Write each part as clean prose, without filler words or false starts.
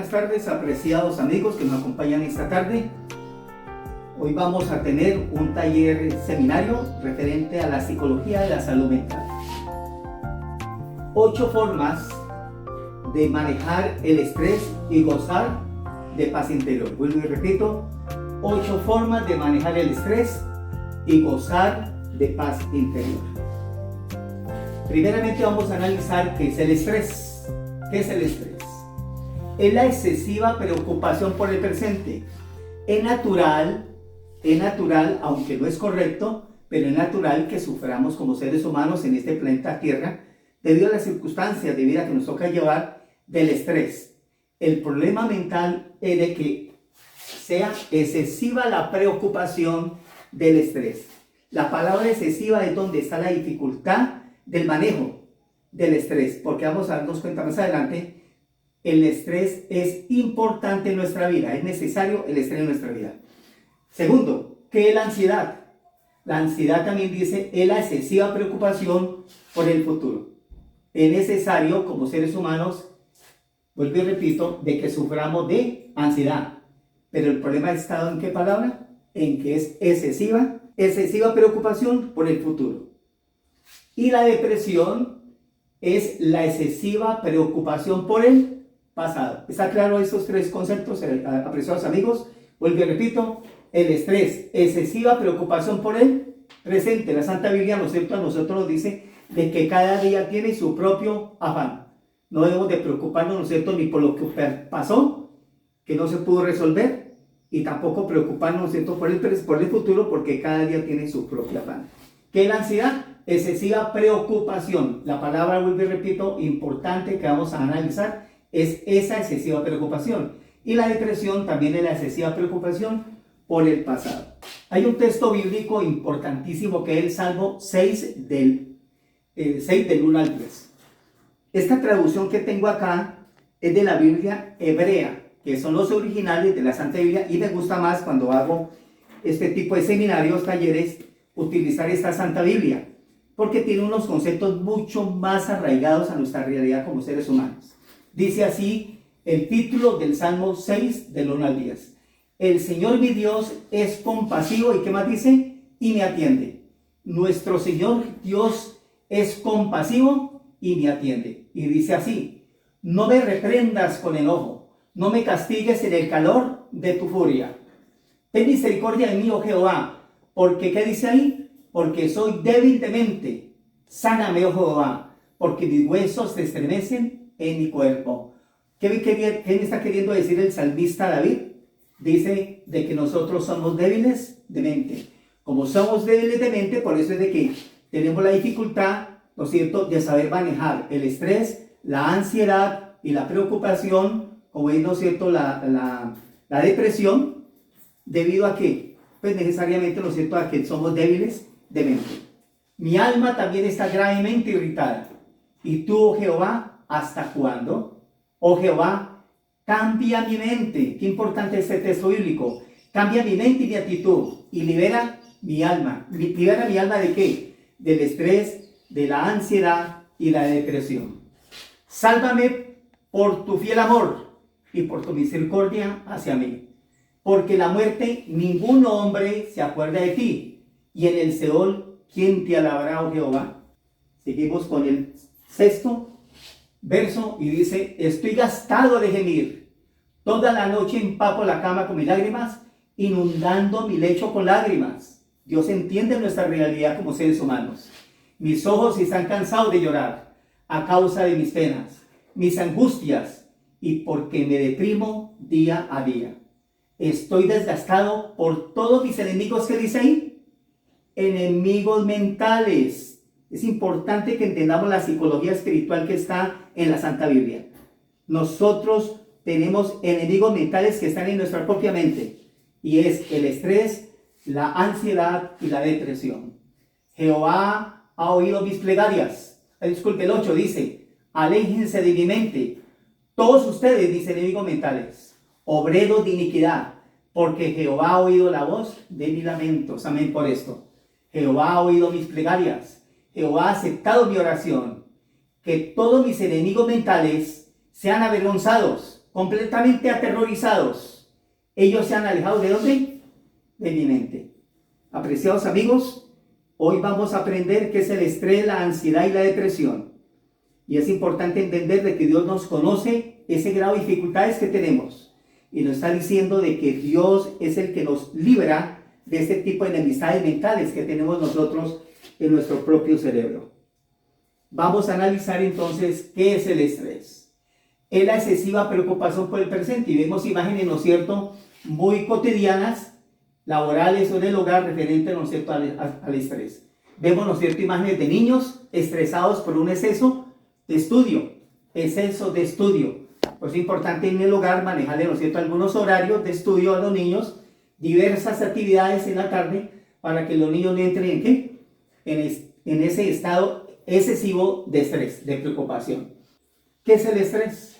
buenas tardes, apreciados amigos que nos acompañan esta tarde. Hoy vamos a tener un taller seminario referente a la psicología de la salud mental. 8 formas de manejar el estrés y gozar de paz interior. Vuelvo y repito, 8 formas de manejar el estrés y gozar de paz interior. Primeramente vamos a analizar qué es el estrés. ¿Qué es el estrés? Es la excesiva preocupación por el presente. Es natural, aunque no es correcto, pero es natural que suframos como seres humanos en este planeta Tierra debido a las circunstancias de vida que nos toca llevar del estrés. El problema mental es de que sea excesiva la preocupación del estrés. La palabra excesiva es donde está la dificultad del manejo del estrés, porque vamos a darnos cuenta más adelante. El estrés es importante en nuestra vida, es necesario el estrés en nuestra vida. Segundo, ¿qué es la ansiedad? La ansiedad también dice es la excesiva preocupación por el futuro. Es necesario como seres humanos, vuelvo y repito, de que suframos de ansiedad. Pero el problema está en qué palabra, en que es excesiva preocupación por el futuro. Y la depresión es la excesiva preocupación por el pasado. ¿Está claro estos 3 conceptos, apreciados amigos? Vuelvo y repito, el estrés, excesiva preocupación por el presente. La Santa Biblia, ¿no es cierto?, a nosotros nos dice de que cada día tiene su propio afán. No debemos de preocuparnos, ¿no es cierto?, ni por lo que pasó, que no se pudo resolver, y tampoco preocuparnos, ¿no es cierto?, por el futuro, porque cada día tiene su propio afán. ¿Qué es la ansiedad? Excesiva preocupación. La palabra, vuelvo y repito, importante que vamos a analizar, es esa excesiva preocupación. Y la depresión también es la excesiva preocupación por el pasado. Hay un texto bíblico importantísimo que es el Salmo 6 del 1 al 10. Esta traducción que tengo acá es de la Biblia hebrea, que son los originales de la Santa Biblia, y me gusta más cuando hago este tipo de seminarios, talleres, utilizar esta Santa Biblia, porque tiene unos conceptos mucho más arraigados a nuestra realidad como seres humanos. Dice así el título del Salmo 6 del 1 al 10. El Señor mi Dios es compasivo, ¿y qué más dice? Y me atiende. Nuestro Señor Dios es compasivo y me atiende. Y dice así: no me reprendas con enojo, no me castigues en el calor de tu furia. Ten misericordia de mí, oh Jehová, porque ¿qué dice ahí? Porque soy débil de mente. Sáname, oh Jehová, porque mis huesos se estremecen en mi cuerpo. ¿Qué me está queriendo decir el salmista David? Dice de que nosotros somos débiles de mente. Como somos débiles de mente, por eso es de que tenemos la dificultad, ¿no es cierto?, de saber manejar el estrés, la ansiedad y la preocupación, como es, ¿no es cierto?, la depresión, debido a que, pues necesariamente, ¿no es cierto?, a que somos débiles de mente. Mi alma también está gravemente irritada. ¿Y tú, oh Jehová, hasta cuándo? Oh Jehová, cambia mi mente. Qué importante este texto bíblico. Cambia mi mente y mi actitud y libera mi alma. ¿Libera mi alma de qué? Del estrés, de la ansiedad y la depresión. Sálvame por tu fiel amor y por tu misericordia hacia mí. Porque en la muerte ningún hombre se acuerda de ti. Y en el Seol, ¿quién te alabará, oh Jehová? Seguimos con el 6º verso y dice: estoy gastado de gemir. Toda la noche empapo la cama con mis lágrimas, inundando mi lecho con lágrimas. Dios entiende nuestra realidad como seres humanos. Mis ojos están cansados de llorar a causa de mis penas, mis angustias, y porque me deprimo día a día. Estoy desgastado por todos mis enemigos. ¿Qué dice ahí? Enemigos mentales. Es importante que entendamos la psicología espiritual que está en la Santa Biblia. Nosotros tenemos enemigos mentales que están en nuestra propia mente, y es el estrés, la ansiedad y la depresión. Jehová ha oído mis plegarias. Disculpe, el 8 dice: aléjense de mi mente todos ustedes, mis enemigos mentales, obreros de iniquidad, porque Jehová ha oído la voz de mis lamentos. Amén por esto. Jehová ha oído mis plegarias. Jehová ha aceptado mi oración. Que todos mis enemigos mentales sean avergonzados completamente aterrorizados. Ellos se han alejado ¿de dónde? De mi mente. Apreciados amigos, hoy vamos a aprender qué es el estrés, la ansiedad y la depresión. Y es importante entender de que Dios nos conoce ese grado de dificultades que tenemos. Y nos está diciendo de que Dios es el que nos libra de este tipo de enemistades mentales que tenemos nosotros en nuestro propio cerebro. Vamos a analizar entonces qué es el estrés. Es la excesiva preocupación por el presente. Y vemos imágenes, ¿no es cierto?, muy cotidianas, laborales o en el hogar referente, ¿no es cierto?, al estrés. Vemos, ¿no es cierto?, imágenes de niños estresados por un exceso de estudio. Pues es importante en el hogar manejarle, ¿no es cierto?, algunos horarios de estudio a los niños, diversas actividades en la tarde, para que los niños no entren ¿en qué? En ese estado excesivo de estrés, de preocupación. ¿Qué es el estrés?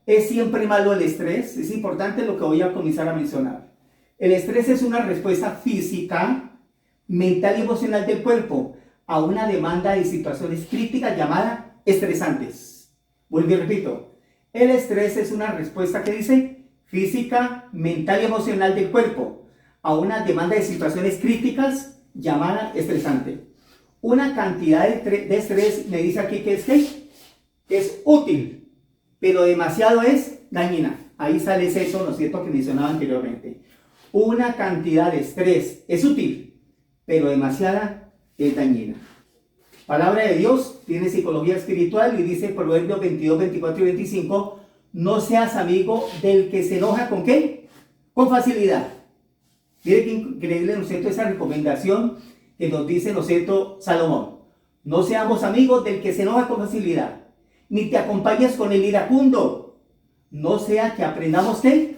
¿Es siempre malo el estrés? Es importante lo que voy a comenzar a mencionar. El estrés es una respuesta física, mental y emocional del cuerpo a una demanda de situaciones críticas llamada estresantes. Vuelvo y repito. El estrés es una respuesta que dice física, mental y emocional del cuerpo a una demanda de situaciones críticas llamada estresante. Una cantidad de estrés me dice aquí que es útil, pero demasiado es dañina. Ahí sale eso, ¿no es cierto?, que mencionaba anteriormente. Una cantidad de estrés es útil, pero demasiada es dañina. Palabra de Dios tiene psicología espiritual y dice Proverbios 22, 24 y 25, no seas amigo del que se enoja ¿con qué? Con facilidad. Mire qué increíble, ¿no es cierto?, esa recomendación que nos dice, ¿no es cierto?, Salomón. No seamos amigos del que se enoja con facilidad, ni te acompañes con el iracundo, no sea que aprendamos ¿qué?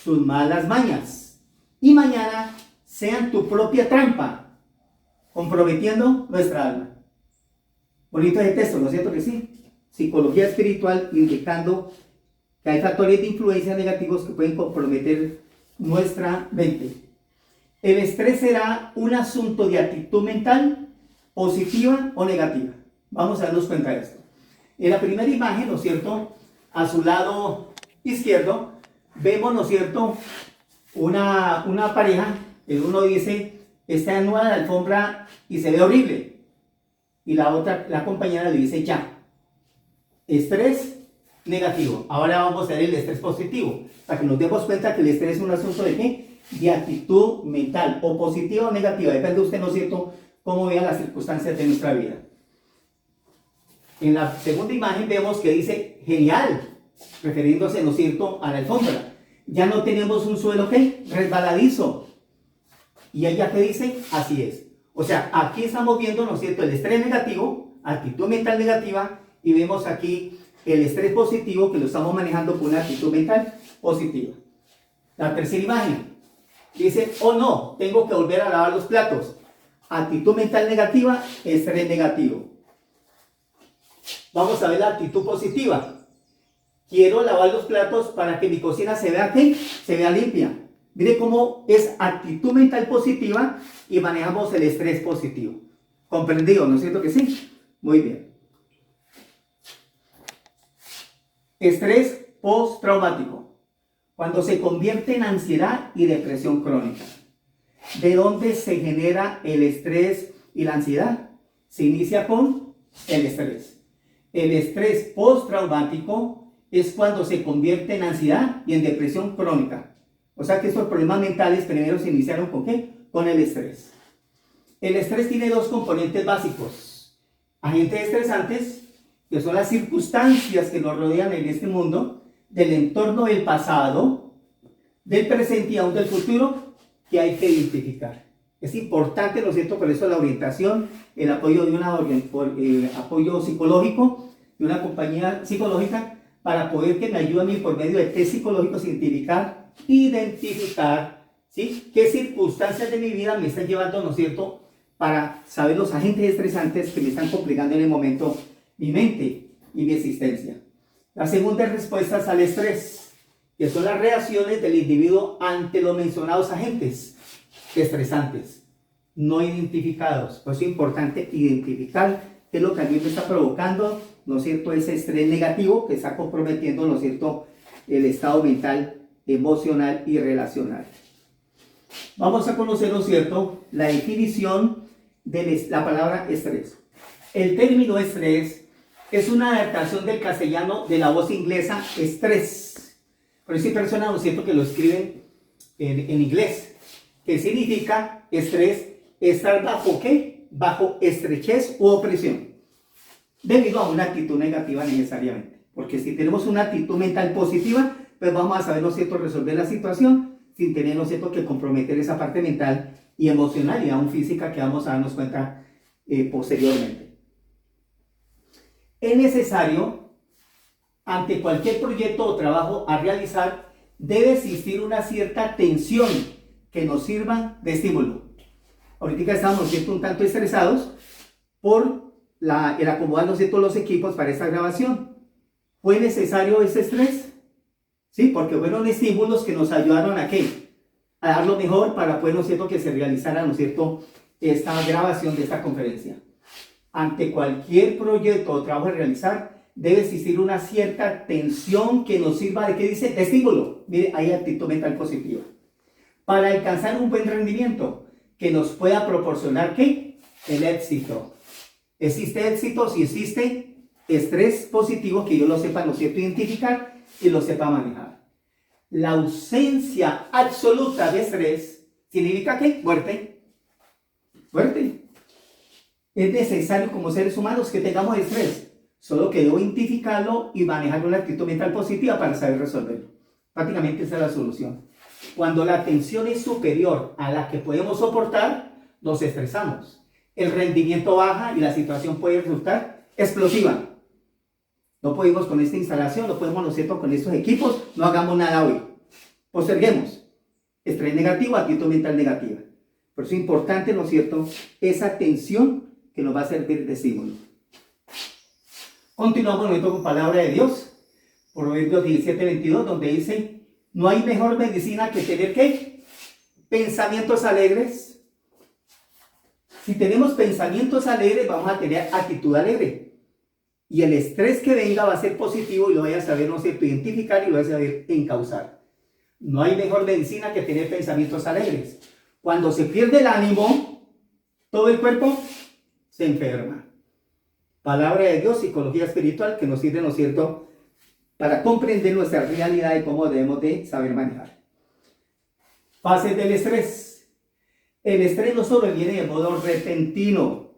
Sus malas mañas, y mañana sean tu propia trampa, comprometiendo nuestra alma. Bonito ese texto, ¿no es cierto que sí? Psicología espiritual indicando que hay factores de influencia negativos que pueden comprometer nuestra mente. El estrés será un asunto de actitud mental, positiva o negativa. Vamos a darnos cuenta de esto. En la primera imagen, ¿no es cierto?, a su lado izquierdo, vemos, ¿no es cierto?, una pareja. El uno dice, está en una alfombra y se ve horrible. Y la compañera le dice, ya. Estrés negativo. Ahora vamos a ver el estrés positivo, para que nos demos cuenta que el estrés es un asunto de ¿qué? De actitud mental, o positiva o negativa, depende de usted, ¿no es cierto?, cómo vea las circunstancias de nuestra vida. En la segunda imagen vemos que dice, genial, refiriéndose, ¿no es cierto?, a la alfombra. Ya no tenemos un suelo, ¿qué? Resbaladizo. Y ella que dice, así es. O sea, aquí estamos viendo, ¿no es cierto?, el estrés negativo, actitud mental negativa, y vemos aquí el estrés positivo que lo estamos manejando con una actitud mental positiva. La tercera imagen dice, oh no, tengo que volver a lavar los platos. Actitud mental negativa, estrés negativo. Vamos a ver la actitud positiva. Quiero lavar los platos para que mi cocina se vea ¿qué? Se vea limpia. Mire cómo es actitud mental positiva y manejamos el estrés positivo. ¿Comprendido? ¿No es cierto que sí? Muy bien. Estrés postraumático. Cuando se convierte en ansiedad y depresión crónica. ¿De dónde se genera el estrés y la ansiedad? Se inicia con el estrés. El estrés postraumático es cuando se convierte en ansiedad y en depresión crónica. O sea que estos problemas mentales primero se iniciaron ¿con qué? Con el estrés. El estrés tiene dos componentes básicos. Agentes estresantes, que son las circunstancias que nos rodean en este mundo, del entorno del pasado, del presente y aún del futuro, que hay que identificar. Es importante, ¿no es cierto?, por eso la orientación, el apoyo de apoyo psicológico, de una compañía psicológica, para poder que me ayude a mí por medio de test psicológicos identificar, ¿sí?, qué circunstancias de mi vida me están llevando, ¿no es cierto?, para saber los agentes estresantes que me están complicando en el momento mi mente y mi existencia. La segunda es respuestas al estrés, que son las reacciones del individuo ante los mencionados agentes estresantes no identificados. Por eso es importante identificar qué es lo que a mí me está provocando, ¿no es cierto?, ese estrés negativo que está comprometiendo, ¿no es cierto?, el estado mental, emocional y relacional. Vamos a conocer, ¿no es cierto?, la definición de la palabra estrés. El término estrés es una adaptación del castellano de la voz inglesa estrés. Por eso hay personas, ¿no es cierto?, que lo escriben en inglés, que significa estrés, estar bajo ¿qué? Bajo estrechez u opresión, debido a una actitud negativa necesariamente. Porque si tenemos una actitud mental positiva, pues vamos a saber, ¿no es cierto?, resolver la situación sin tener, ¿no es cierto?, que comprometer esa parte mental y emocional y aún física que vamos a darnos cuenta posteriormente. Es necesario, ante cualquier proyecto o trabajo a realizar, debe existir una cierta tensión que nos sirva de estímulo. Ahorita estamos, ¿no es cierto?, un tanto estresados por el acomodar, ¿no es cierto?, los equipos para esta grabación. ¿Fue necesario ese estrés? Sí, porque fueron estímulos que nos ayudaron a ¿qué? A dar lo mejor para poder, ¿no es cierto?, que se realizara, ¿no es cierto?, esta grabación de esta conferencia. Ante cualquier proyecto o trabajo a realizar, debe existir una cierta tensión que nos sirva de, ¿qué dice?, de estímulo. Mire, hay actitud mental positiva. Para alcanzar un buen rendimiento que nos pueda proporcionar, ¿qué? El éxito. Existe éxito si existe estrés positivo que yo lo sepa, ¿no es cierto?, identificar y lo sepa manejar. La ausencia absoluta de estrés significa ¿qué? Muerte. Muerte. Es necesario como seres humanos que tengamos estrés, solo que debo identificarlo y manejar una actitud mental positiva para saber resolverlo. Prácticamente esa es la solución. Cuando la tensión es superior a la que podemos soportar, nos estresamos. El rendimiento baja y la situación puede resultar explosiva. No podemos con esta instalación, no podemos, ¿no es cierto?, con estos equipos, no hagamos nada hoy. Posterguemos. Estrés negativo, actitud mental negativa. Por eso es importante, ¿no es cierto?, esa tensión que nos va a servir de estímulo. Continuamos con palabra de Dios, Proverbios 17:22, donde dice, no hay mejor medicina que tener ¿qué? Pensamientos alegres. Si tenemos pensamientos alegres, vamos a tener actitud alegre. Y el estrés que venga va a ser positivo y lo voy a saber, ¿no es cierto?, identificar y lo voy a saber encauzar. No hay mejor medicina que tener pensamientos alegres. Cuando se pierde el ánimo, todo el cuerpo se enferma. Palabra de Dios, psicología espiritual que nos sirve, ¿no es cierto?, para comprender nuestra realidad y cómo debemos de saber manejar. Fases del estrés. El estrés no solo viene de modo repentino,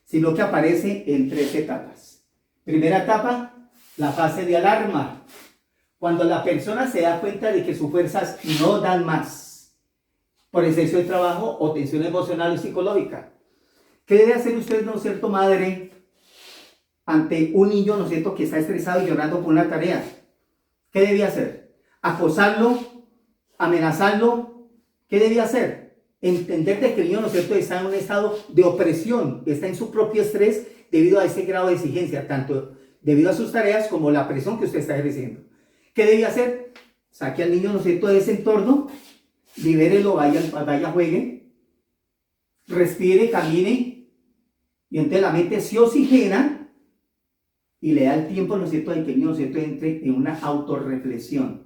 sino que aparece en 3 etapas. Primera etapa, la fase de alarma. Cuando la persona se da cuenta de que sus fuerzas no dan más, por exceso de trabajo o tensión emocional o psicológica. ¿Qué debe hacer usted, no es cierto, madre, ante un niño, no es cierto, que está estresado y llorando por una tarea? ¿Qué debía hacer? ¿Acosarlo? ¿Amenazarlo? ¿Qué debía hacer? Entender que el niño, no es cierto, está en un estado de opresión, está en su propio estrés debido a ese grado de exigencia, tanto debido a sus tareas como la presión que usted está ejerciendo. ¿Qué debía hacer? Saque al niño, ¿no es cierto?, de ese entorno, libérelo, vaya, juegue, respire, camine, y entonces la mente se oxigena y le da el tiempo, ¿no es cierto?, de que el niño, ¿no es cierto?, entre en una autorreflexión.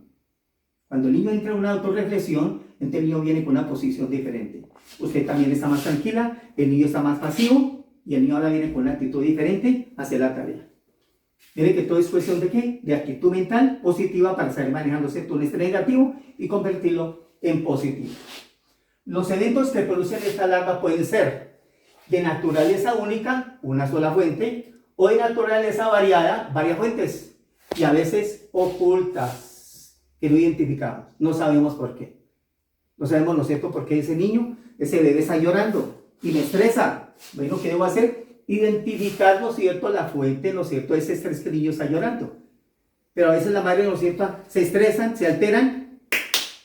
Cuando el niño entra en una autorreflexión, entonces el niño viene con una posición diferente. Usted también está más tranquila, el niño está más pasivo, y el niño ahora viene con una actitud diferente hacia la tarea. Mire que todo es cuestión de ¿qué? De actitud mental positiva para saber manejándose un estrés negativo y convertirlo en positivo. Los eventos que producen esta alarma pueden ser de naturaleza única, una sola fuente, o de naturaleza variada, varias fuentes, y a veces ocultas, que no identificamos, no sabemos por qué. No sabemos, ¿no es cierto?, por qué ese niño, ese bebé está llorando y me estresa. Bueno, ¿qué debo hacer? Identificar, ¿no es cierto?, la fuente, ¿no es cierto?, de ese estrés que el niño está llorando. Pero a veces la madre, ¿no es cierto?, se estresan, se alteran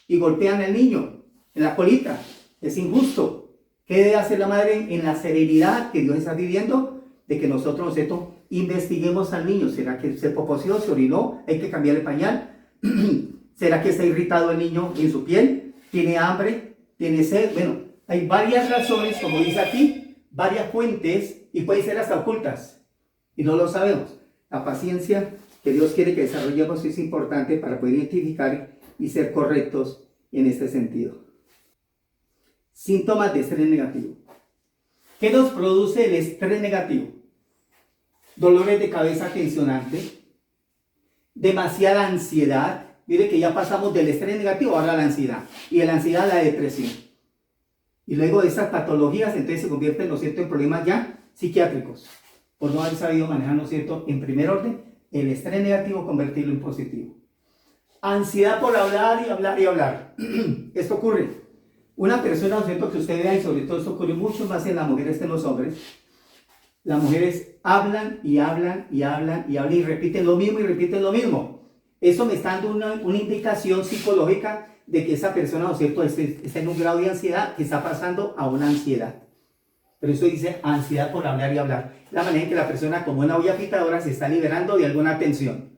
y golpean al niño en la colita. Es injusto. ¿Qué debe hacer la madre en la serenidad que Dios está viviendo? De que nosotros, ¿no es cierto?, investiguemos al niño. ¿Será que se poposeó, se orinó? ¿Hay que cambiarle el pañal? ¿Será que está irritado el niño en su piel? ¿Tiene hambre? ¿Tiene sed? Bueno, hay varias razones, como dice aquí, varias fuentes y pueden ser hasta ocultas y no lo sabemos. La paciencia que Dios quiere que desarrollemos es importante para poder identificar y ser correctos en este sentido. Síntomas de estrés negativo. ¿Qué nos produce el estrés negativo? Dolores de cabeza tensionante, demasiada ansiedad. Mire que ya pasamos del estrés negativo ahora a la ansiedad, y de la ansiedad a la depresión. Y luego de estas patologías, entonces se convierten, ¿no es cierto?, en problemas ya psiquiátricos, por no haber sabido manejar, ¿no es cierto?, en primer orden, el estrés negativo, convertirlo en positivo. Ansiedad por hablar y hablar y hablar. Esto ocurre. Una persona, ¿no es cierto?, que usted vea, y sobre todo esto ocurre mucho más en las mujeres que en los hombres. Las mujeres hablan y hablan y hablan y hablan y repiten lo mismo y repiten lo mismo. Eso me está dando una indicación psicológica de que esa persona, ¿no es cierto?, está en un grado de ansiedad que está pasando a una ansiedad. Pero eso dice ansiedad por hablar y hablar. La manera en que la persona, como una olla pitadora, se está liberando de alguna tensión.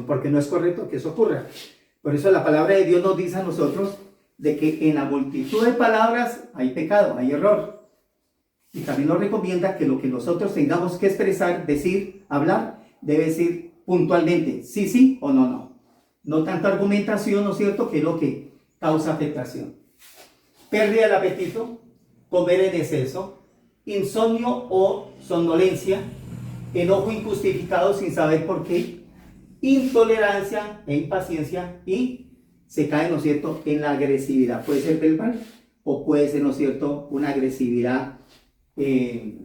Porque no es correcto que eso ocurra. Por eso la palabra de Dios nos dice a nosotros de que en la multitud de palabras hay pecado, hay error. Y también nos recomienda que lo que nosotros tengamos que expresar, decir, hablar, debe ser puntualmente, sí, sí o no, no. No tanta argumentación, ¿no es cierto?, que es lo que causa afectación. Pérdida del apetito, comer en exceso, insomnio o somnolencia, enojo injustificado sin saber por qué, intolerancia e impaciencia, y se cae, ¿no es cierto?, en la agresividad. Puede ser verbal o puede ser, ¿no es cierto?, una agresividad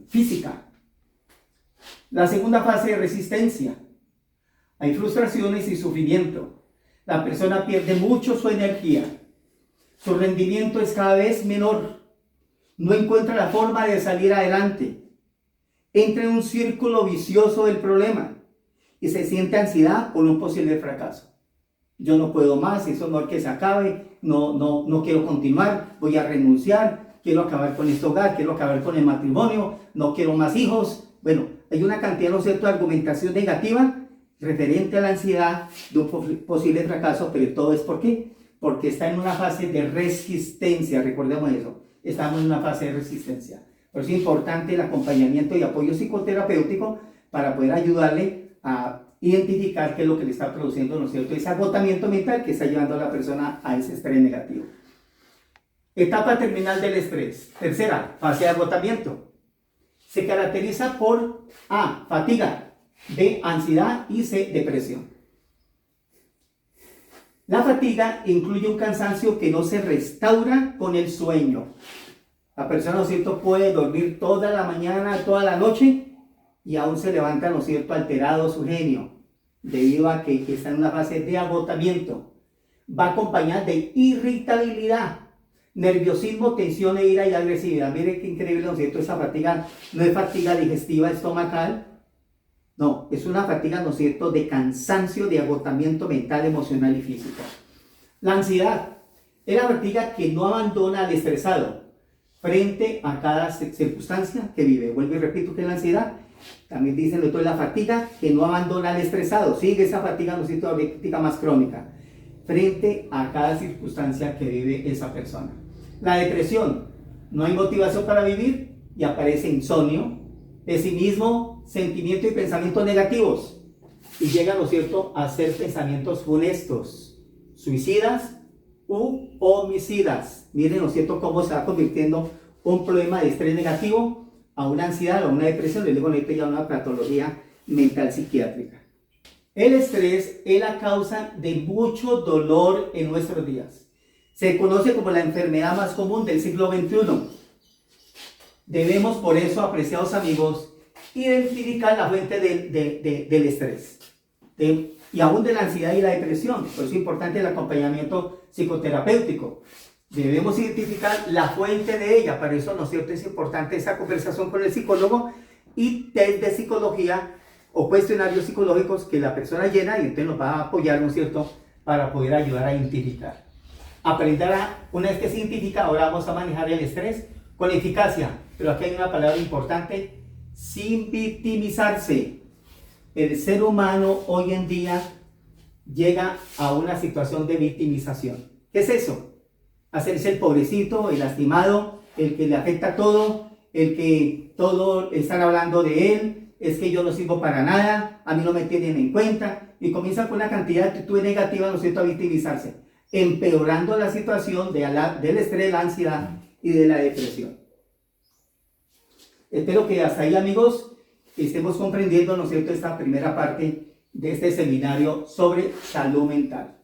física. La segunda fase de resistencia. Hay frustraciones y sufrimiento. La persona pierde mucho su energía. Su rendimiento es cada vez menor. No encuentra la forma de salir adelante. Entra en un círculo vicioso del problema y se siente ansiedad por un posible fracaso. Yo no puedo más, eso no es que se acabe, no quiero continuar, voy a renunciar, quiero acabar con este hogar, quiero acabar con el matrimonio, no quiero más hijos. Bueno, hay una cantidad, ¿no es cierto?, de argumentación negativa referente a la ansiedad de un posible fracaso, pero todo es ¿por qué? Porque está en una fase de resistencia, recordemos eso, estamos en una fase de resistencia. Por eso es importante el acompañamiento y apoyo psicoterapéutico para poder ayudarle a identificar qué es lo que le está produciendo, ¿no es cierto?, ese agotamiento mental que está llevando a la persona a ese estrés negativo. Etapa terminal del estrés. Tercera, fase de agotamiento. Se caracteriza por A, fatiga, B, ansiedad y C, depresión. La fatiga incluye un cansancio que no se restaura con el sueño. La persona, ¿no es cierto?, puede dormir toda la mañana, toda la noche y aún se levanta, ¿no es cierto?, alterado su genio, debido a que está en una fase de agotamiento. Va acompañada de irritabilidad, nerviosismo, tensión, ira y agresividad. Mire qué increíble, ¿no es cierto? Esa fatiga no es fatiga digestiva, estomacal. No, es una fatiga, ¿no es cierto?, de cansancio, de agotamiento mental, emocional y físico. La ansiedad es la fatiga que no abandona al estresado frente a cada circunstancia que vive. Vuelvo y repito que la ansiedad, también dicen lo otro, la fatiga que no abandona al estresado. Sigue esa fatiga, ¿no es cierto?, la fatiga más crónica frente a cada circunstancia que vive esa persona. La depresión, no hay motivación para vivir y aparece insomnio, pesimismo, sentimiento y pensamientos negativos, y llegan, ¿no es cierto?, a ser pensamientos funestos, suicidas u homicidas. Miren, ¿no es cierto?, cómo se va convirtiendo un problema de estrés negativo a una ansiedad o una depresión, y luego ya una patología mental psiquiátrica. El estrés es la causa de mucho dolor en nuestros días. Se conoce como la enfermedad más común del siglo XXI. Debemos, por eso, apreciados amigos, identificar la fuente del estrés y aún de la ansiedad y la depresión. Por eso es importante el acompañamiento psicoterapéutico. Debemos identificar la fuente de ella. Para eso, ¿no es cierto?, es importante esa conversación con el psicólogo y test de psicología o cuestionarios psicológicos que la persona llena, y entonces nos va a apoyar, ¿no es cierto?, para poder ayudar a identificar. Aprender una vez que se identifica, ahora vamos a manejar el estrés con eficacia. Pero aquí hay una palabra importante: sin victimizarse. El ser humano hoy en día llega a una situación de victimización. ¿Qué es eso? Hacerse el pobrecito, el lastimado, el que le afecta todo, el que todo están hablando de él, es que yo no sirvo para nada, a mí no me tienen en cuenta, y comienza con una cantidad de actitudes negativas, ¿no es cierto?, a victimizarse, empeorando la situación del estrés, la ansiedad y de la depresión. Espero que hasta ahí, amigos, estemos comprendiendo, ¿no es cierto?, esta primera parte de este seminario sobre salud mental.